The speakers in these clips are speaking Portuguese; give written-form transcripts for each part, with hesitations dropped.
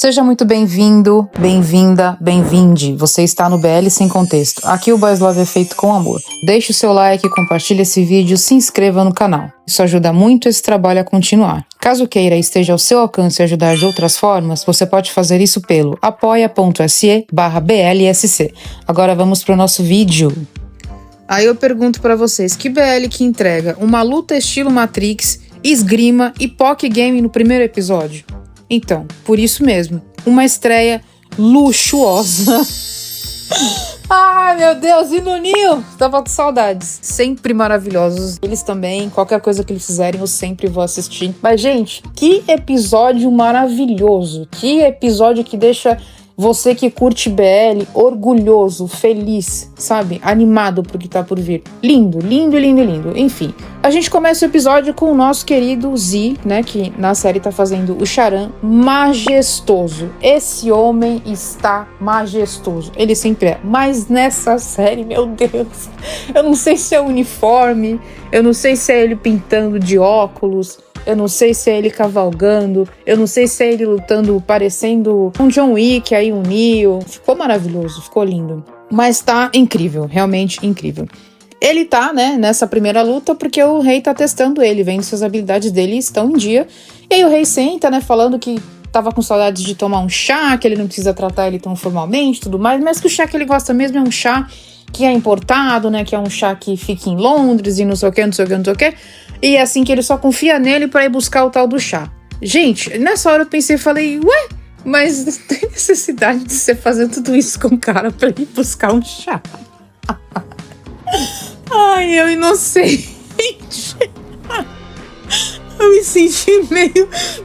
Seja muito bem-vindo, bem-vinda, bem-vinde. Você está no BL Sem Contexto. Aqui o Boys Love é feito com amor. Deixe o seu like, compartilhe esse vídeo, se inscreva no canal. Isso ajuda muito esse trabalho a continuar. Caso queira e esteja ao seu alcance ajudar de outras formas, você pode fazer isso pelo apoia.se/BLSC. Agora vamos para o nosso vídeo. Aí eu pergunto para vocês, que BL que entrega uma luta estilo Matrix, esgrima e poké game no primeiro episódio? Então, por isso mesmo, uma estreia luxuosa. Ai, meu Deus, e no Ninho? Tava com saudades. Sempre maravilhosos. Eles também, qualquer coisa que eles fizerem, eu sempre vou assistir. Mas, gente, que episódio maravilhoso. Que episódio que deixa você que curte BL orgulhoso, feliz, sabe? Animado pro que tá por vir. Lindo, lindo, lindo, lindo. Enfim, a gente começa o episódio com o nosso querido Z, né? Que na série tá fazendo o Charan, majestoso. Esse homem está majestoso. Ele sempre é. Mas nessa série, meu Deus, eu não sei se é o uniforme, eu não sei se é ele pintando de óculos, eu não sei se é ele cavalgando, eu não sei se é ele lutando parecendo um John Wick, aí um Neo. Ficou maravilhoso, ficou lindo. Mas tá incrível, realmente incrível. Ele tá, né, nessa primeira luta porque o rei tá testando ele, vendo se as habilidades dele estão em dia. E aí o rei senta, né, falando que tava com saudades de tomar um chá, que ele não precisa tratar ele tão formalmente, tudo mais, mas que o chá que ele gosta mesmo é um chá que é importado, né, que é um chá que fica em Londres e não sei o que, não sei o que, não sei o que. E é assim que ele só confia nele pra ir buscar o tal do chá. Gente, nessa hora eu pensei e falei, ué, mas não tem necessidade de você fazer tudo isso com o cara pra ir buscar um chá. Ai, eu inocente. Eu me senti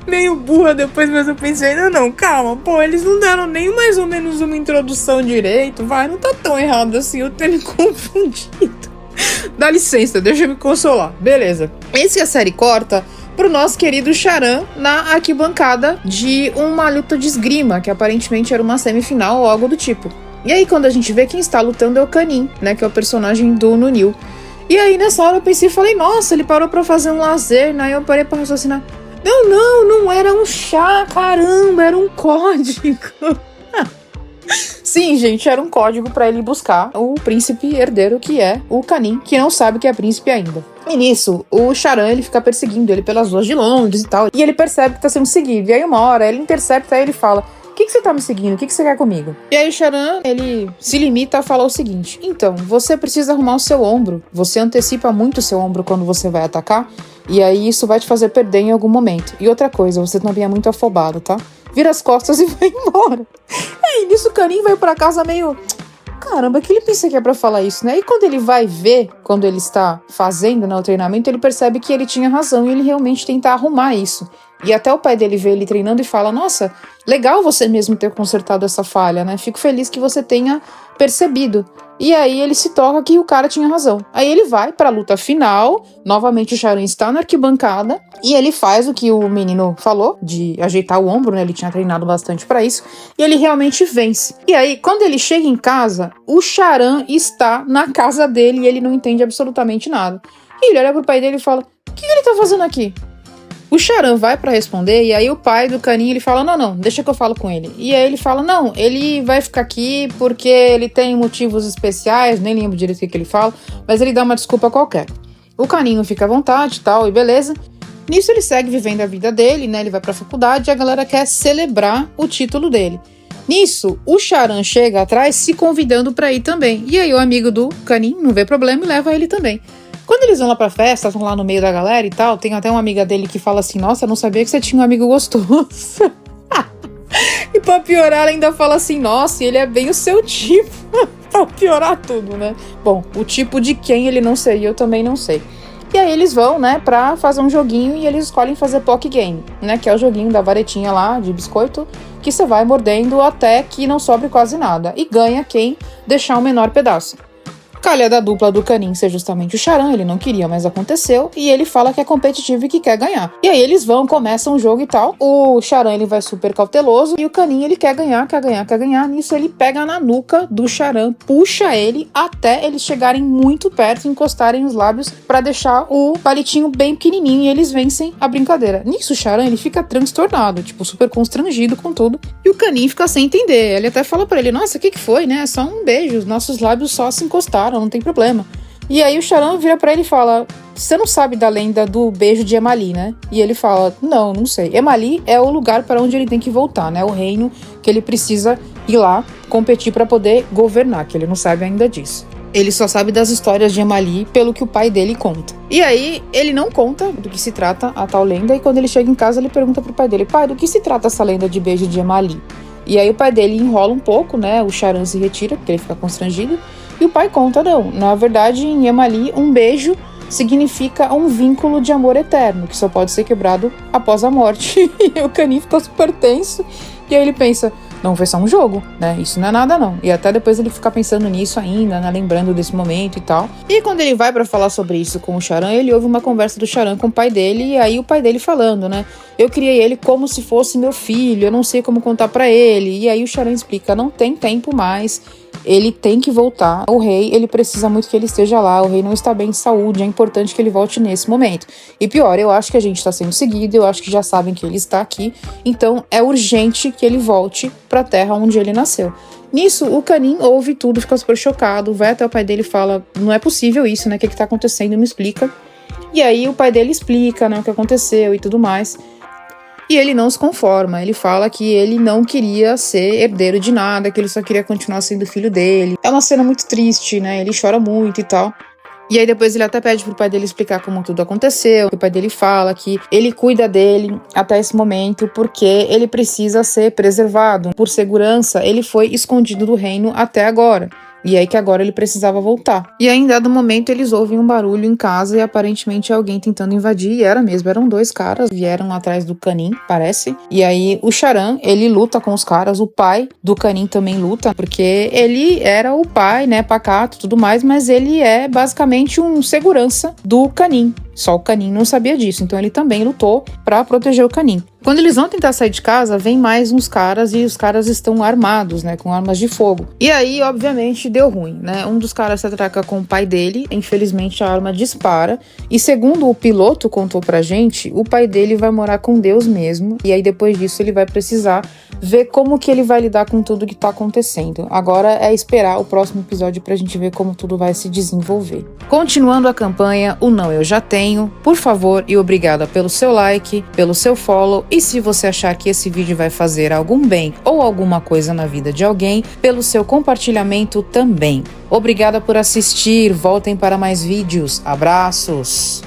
meio burra depois, mas eu pensei, não, calma, pô, eles não deram nem mais ou menos uma introdução direito, vai, não tá tão errado assim, eu tenho me confundido. Dá licença, deixa eu me consolar. Beleza. Esse a série corta pro nosso querido Charan na arquibancada de uma luta de esgrima, que aparentemente era uma semifinal ou algo do tipo. E aí quando a gente vê quem está lutando é o Kanin, né, que é o personagem do Nunil. E aí nessa hora eu pensei e falei, nossa, ele parou pra fazer um lazer, né? Aí eu parei pra raciocinar. Não era um chá, caramba, era um código. Sim, gente, era um código pra ele buscar o príncipe herdeiro, que é o Kanin, que não sabe que é príncipe ainda. E nisso, o Charan, ele fica perseguindo ele pelas ruas de Londres e tal, e ele percebe que tá sendo seguido. E aí uma hora, ele intercepta e ele fala, o que você tá me seguindo? O que você quer comigo? E aí o Charan, ele se limita a falar o seguinte, então, você precisa arrumar o seu ombro, você antecipa muito o seu ombro quando você vai atacar, e aí isso vai te fazer perder em algum momento. E outra coisa, você também é muito afobado, tá? Vira as costas e vai embora. Aí nisso o Kanin vai pra casa meio... Caramba, que ele pensa que é pra falar isso, né? E quando ele vai ver, quando ele está fazendo, né, o treinamento, ele percebe que ele tinha razão e ele realmente tenta arrumar isso. E até o pai dele vê ele treinando e fala, nossa, legal você mesmo ter consertado essa falha, né? Fico feliz que você tenha percebido. E aí ele se toca que o cara tinha razão. Aí ele vai pra luta final, novamente o Charan está na arquibancada, e ele faz o que o menino falou, de ajeitar o ombro, né? Ele tinha treinado bastante pra isso, e ele realmente vence. E aí, quando ele chega em casa, o Charan está na casa dele e ele não entende absolutamente nada. E ele olha pro pai dele e fala, o que ele tá fazendo aqui? O Charan vai pra responder e aí o pai do Kanin, ele fala, não, deixa que eu falo com ele. E aí ele fala, não, ele vai ficar aqui porque ele tem motivos especiais, nem lembro direito o que ele fala, mas ele dá uma desculpa qualquer. O Kanin fica à vontade e tal, e beleza. Nisso ele segue vivendo a vida dele, né, ele vai pra faculdade e a galera quer celebrar o título dele. Nisso, o Charan chega atrás se convidando pra ir também. E aí o amigo do Kanin não vê problema e leva ele também. Quando eles vão lá pra festa, estão lá no meio da galera e tal, tem até uma amiga dele que fala assim, nossa, eu não sabia que você tinha um amigo gostoso. E pra piorar, ela ainda fala assim, nossa, ele é bem o seu tipo. Pra piorar tudo, né? Bom, o tipo de quem ele não seria, eu também não sei. E aí eles vão, né, pra fazer um joguinho e eles escolhem fazer poké game, né, que é o joguinho da varetinha lá, de biscoito, que você vai mordendo até que não sobre quase nada. E ganha quem deixar o menor pedaço. Calha da dupla do Kanin ser justamente o Charan, ele não queria, mas aconteceu, e ele fala que é competitivo e que quer ganhar. E aí eles começam o jogo e tal, o Charan ele vai super cauteloso, e o Kanin ele quer ganhar, nisso ele pega na nuca do Charan, puxa ele até eles chegarem muito perto, encostarem os lábios pra deixar o palitinho bem pequenininho, e eles vencem a brincadeira. Nisso o Charan ele fica transtornado, tipo super constrangido com tudo, e o Kanin fica sem entender, ele até fala pra ele, nossa, o que foi, né, é só um beijo, os nossos lábios só se encostaram, não tem problema. E aí o Charan vira pra ele e fala, você não sabe da lenda do beijo de Emali, né? E ele fala, não sei. Emali é o lugar para onde ele tem que voltar, né? O reino que ele precisa ir lá competir para poder governar, que ele não sabe ainda disso. Ele só sabe das histórias de Emali pelo que o pai dele conta. E aí, ele não conta do que se trata a tal lenda, e quando ele chega em casa, ele pergunta pro pai dele, pai, do que se trata essa lenda de beijo de Emali? E aí o pai dele enrola um pouco, né? O Charan se retira, porque ele fica constrangido. E o pai conta, não. Na verdade, em Emali, um beijo significa um vínculo de amor eterno, que só pode ser quebrado após a morte. E o Kanin fica super tenso. E aí ele pensa, não, foi só um jogo, né? Isso não é nada, não. E até depois ele fica pensando nisso ainda, né? Lembrando desse momento e tal. E quando ele vai pra falar sobre isso com o Charan, ele ouve uma conversa do Charan com o pai dele. E aí o pai dele falando, né? Eu criei ele como se fosse meu filho, eu não sei como contar pra ele. E aí o Charan explica, não tem tempo mais. Ele tem que voltar. O rei, ele precisa muito que ele esteja lá. O rei não está bem de saúde. É importante que ele volte nesse momento. E pior, eu acho que a gente está sendo seguido. Eu acho que já sabem que ele está aqui. Então é urgente que ele volte para a terra onde ele nasceu. Nisso, o Kanin ouve tudo, fica super chocado. Vai até o pai dele e fala, não é possível isso, né? O que está acontecendo? Me explica. E aí o pai dele explica, né, o que aconteceu e tudo mais. E ele não se conforma, ele fala que ele não queria ser herdeiro de nada, que ele só queria continuar sendo filho dele. É uma cena muito triste, né? Ele chora muito e tal. E aí depois ele até pede pro pai dele explicar como tudo aconteceu. O pai dele fala que ele cuida dele até esse momento porque ele precisa ser preservado. Por segurança, ele foi escondido do reino até agora. E aí que agora ele precisava voltar. E aí, em dado momento, eles ouvem um barulho em casa e aparentemente é alguém tentando invadir. E era mesmo, eram dois caras, vieram atrás do Kanin, parece. E aí o Charan, ele luta com os caras, o pai do Kanin também luta, porque ele era o pai, né, pacato e tudo mais, mas ele é basicamente um segurança do Kanin. Só o Kanin não sabia disso, então ele também lutou pra proteger o Kanin. Quando eles vão tentar sair de casa, vem mais uns caras e os caras estão armados, né, com armas de fogo. E aí, obviamente, deu ruim, né? Um dos caras se atraca com o pai dele, infelizmente a arma dispara. E segundo o piloto contou pra gente, o pai dele vai morar com Deus mesmo. E aí depois disso ele vai precisar ver como que ele vai lidar com tudo que tá acontecendo. Agora é esperar o próximo episódio pra gente ver como tudo vai se desenvolver. Continuando a campanha, o Não Eu Já Tenho, por favor e obrigada pelo seu like, pelo seu follow. E se você achar que esse vídeo vai fazer algum bem ou alguma coisa na vida de alguém, pelo seu compartilhamento também. Obrigada por assistir, voltem para mais vídeos. Abraços!